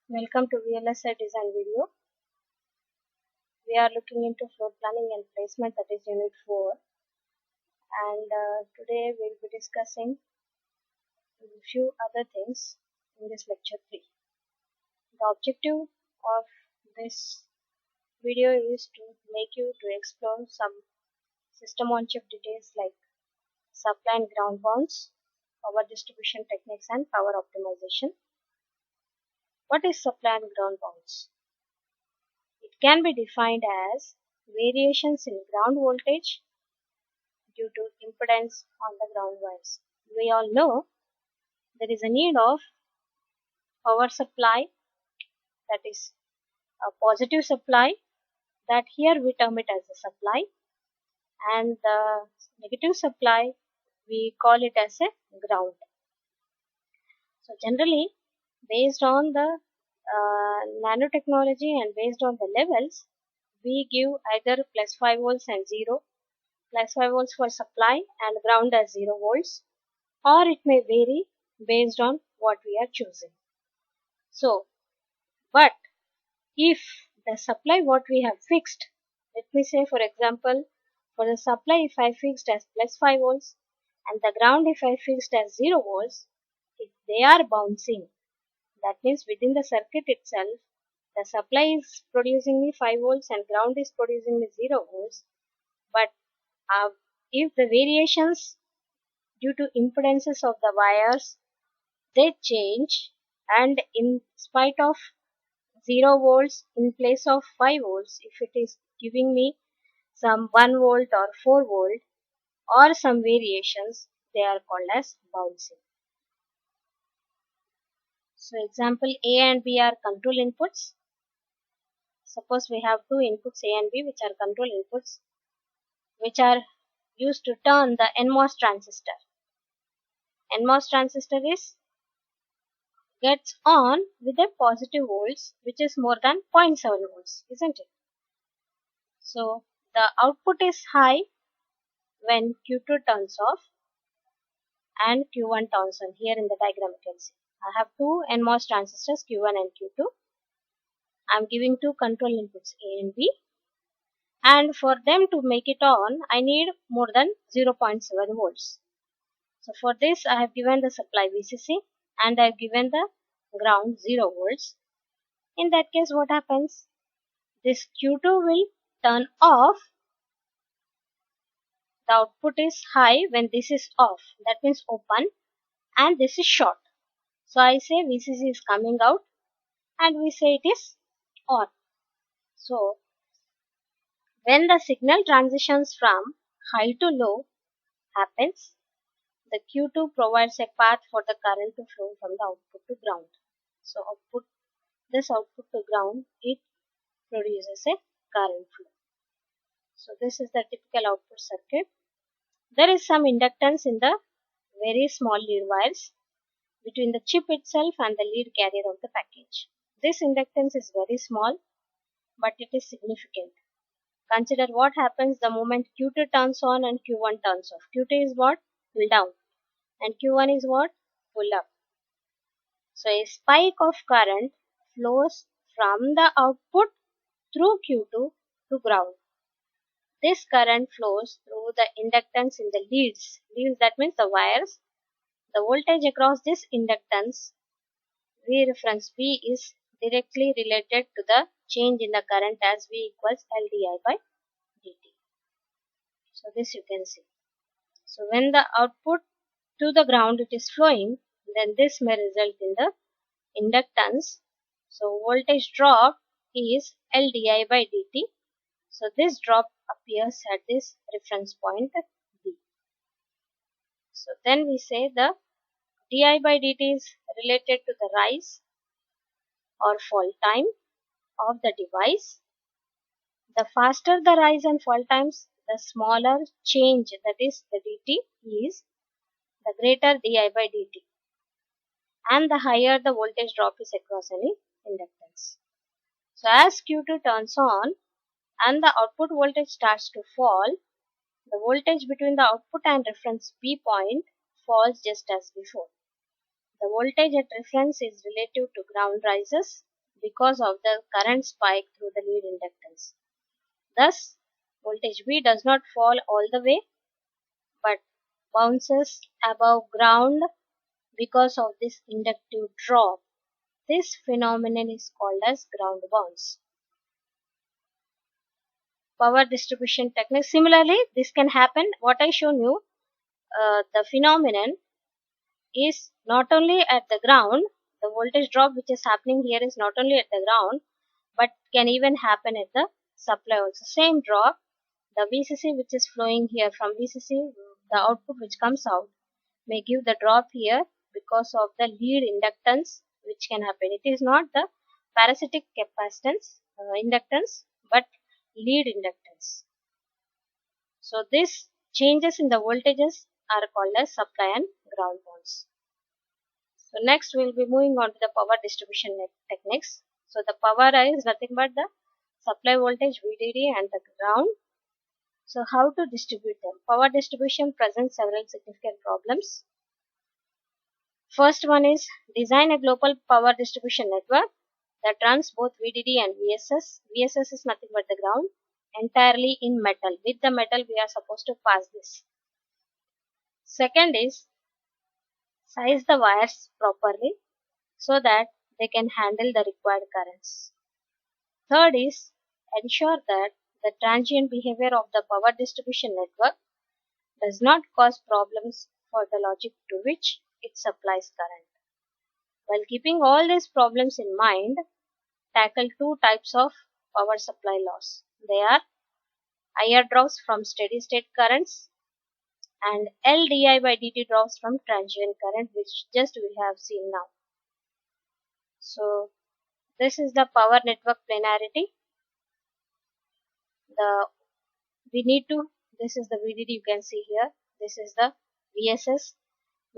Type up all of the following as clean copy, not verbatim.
Welcome to VLSI design video. We are looking into floor planning and placement, that is unit 4, and today we will be discussing a few other things in this lecture 3. The objective of this video is to make you to explore some system on chip details like supply and ground bonds, power distribution techniques and power optimization. What is supply and ground bonds? It can be defined as variations in ground voltage due to impedance on the ground wires. We all know there is a need of power supply, that is a positive supply, that here we term it as a supply, and the negative supply we call it as a ground. So generally based on the nanotechnology and based on the levels, we give either plus 5 volts and 0, plus 5 volts for supply and ground as 0 volts, or it may vary based on what we are choosing. So, but if the supply what we have fixed, let me say for example, for the supply if I fixed as plus 5 volts and the ground if I fixed as 0 volts, if they are bouncing, that means within the circuit itself, the supply is producing me 5 volts and ground is producing me 0 volts, but if the variations due to impedances of the wires, they change, and in spite of 0 volts in place of 5 volts, if it is giving me some 1 volt or 4 volt or some variations, they are called as bouncing. So example A and B are control inputs. Suppose we have two inputs A and B which are control inputs which are used to turn the NMOS transistor. NMOS transistor gets on with a positive volts which is more than 0.7 volts, isn't it? So the output is high when Q2 turns off and Q1 turns on. Here in the diagram you can see I have two NMOS transistors Q1 and Q2. I am giving two control inputs A and B, and for them to make it on I need more than 0.7 volts. So for this I have given the supply VCC and I have given the ground 0 volts. In that case what happens? This Q2 will turn off. The output is high when this is off, that means open, and this is short. So I say VCC is coming out and we say it is on. So when the signal transitions from high to low happens, the Q2 provides a path for the current to flow from the output to ground. So this output to ground, it produces a current flow. So this is the typical output circuit. There is some inductance in the very small lead wires between the chip itself and the lead carrier of the package. This inductance is very small, but it is significant. Consider what happens the moment Q2 turns on and Q1 turns off. Q2 is what? Pull down. And Q1 is what? Pull up. So a spike of current flows from the output through Q2 to ground. This current flows through the inductance in the leads. Leads, that means the wires. The voltage across this inductance, V reference V, is directly related to the change in the current as V equals L di by dt. So this you can see. So when the output to the ground it is flowing, then this may result in the inductance. So voltage drop is L di by dt. So this drop appears at this reference point B. So then we say the di by dt is related to the rise or fall time of the device. The faster the rise and fall times, the smaller change, that is the dt, is, the greater di by dt, and the higher the voltage drop is across any inductance. So as Q2 turns on and the output voltage starts to fall, the voltage between the output and reference B point falls just as before. The voltage at reference is relative to ground rises because of the current spike through the lead inductance. Thus, voltage V does not fall all the way but bounces above ground because of this inductive drop. This phenomenon is called as ground bounce. Power distribution technique. Similarly, this can happen. What I shown you, the phenomenon is not only at the ground. The voltage drop which is happening here is not only at the ground, but can even happen at the supply also. Same drop, the VCC which is flowing here from VCC, the output which comes out may give the drop here because of the lead inductance which can happen. It is not the parasitic capacitance inductance but lead inductance. So these changes in the voltages are called as supply and ground bonds. So next we will be moving on to the power distribution techniques. So the power is nothing but the supply voltage VDD and the ground. So how to distribute them? Power distribution presents several significant problems. First one is design a global power distribution network that runs both VDD and VSS. VSS is nothing but the ground, entirely in metal. With the metal we are supposed to pass this. Second is size the wires properly so that they can handle the required currents. Third is ensure that the transient behavior of the power distribution network does not cause problems for the logic to which it supplies current. While keeping all these problems in mind, tackle two types of power supply loss. They are IR drops from steady state currents and LDI by dt drops from transient current, which just we have seen now. So this is the power network planarity. This is the VDD you can see here. This is the VSS.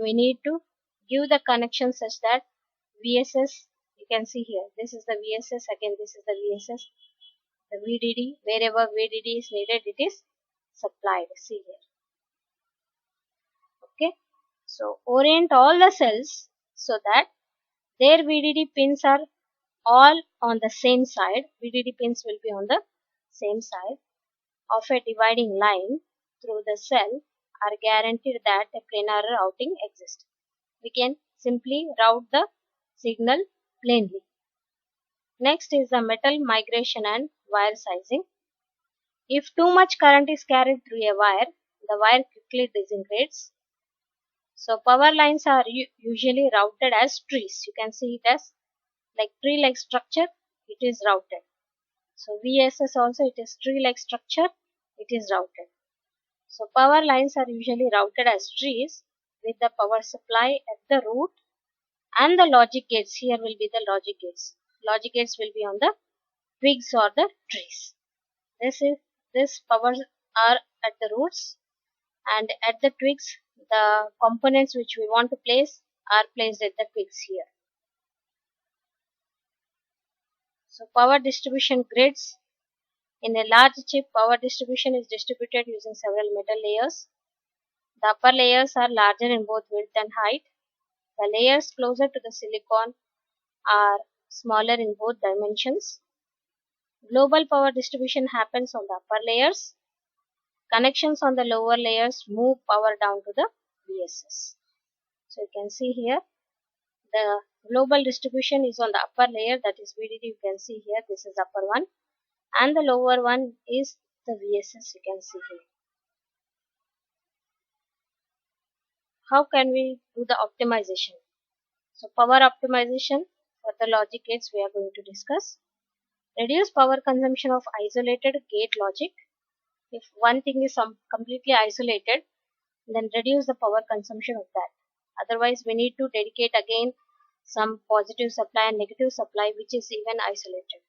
We need to give the connection such that VSS, you can see here, this is the VSS, again this is the VSS, the VDD, wherever VDD is needed it is supplied, see here. Okay, so orient all the cells so that their VDD pins are all on the same side. VDD pins will be on the same side of a dividing line through the cell are guaranteed that a planar routing exists. We can simply route the signal plainly. Next is the metal migration and wire sizing. If too much current is carried through a wire, the wire quickly disintegrates. So power lines are usually routed as trees. You can see it as like tree-like structure, it is routed. So VSS also it is tree-like structure, it is routed. So power lines are usually routed as trees with the power supply at the root and the logic gates. Here will be the logic gates. Logic gates will be on the twigs or the trees. This powers are at the roots, and at the twigs the components which we want to place are placed at the twigs here. So power distribution grids. In a large chip, power distribution is distributed using several metal layers. The upper layers are larger in both width and height. The layers closer to the silicon are smaller in both dimensions. Global power distribution happens on the upper layers. Connections on the lower layers move power down to the VSS. So you can see here the global distribution is on the upper layer, that is VDD. You can see here this is upper one, and the lower one is the VSS. You can see here. How can we do the optimization? So power optimization for the logic gates we are going to discuss. Reduce power consumption of isolated gate logic. If one thing is completely isolated, then reduce the power consumption of that. Otherwise we need to dedicate again some positive supply and negative supply which is even isolated.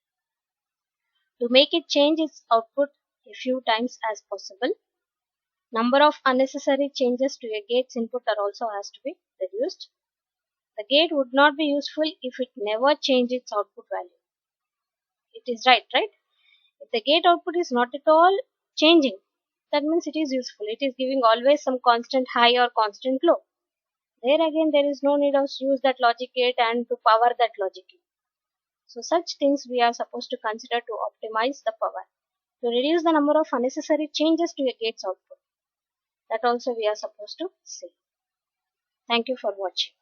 To make it change its output a few times as possible. Number of unnecessary changes to a gate's input are also has to be reduced. The gate would not be useful if it never changed its output value. It is right? If the gate output is not at all changing, that means it is useful. It is giving always some constant high or constant low. There again there is no need of use that logic gate and to power that logic gate. So such things we are supposed to consider to optimize the power, to reduce the number of unnecessary changes to a gate's output. That also we are supposed to see. Thank you for watching.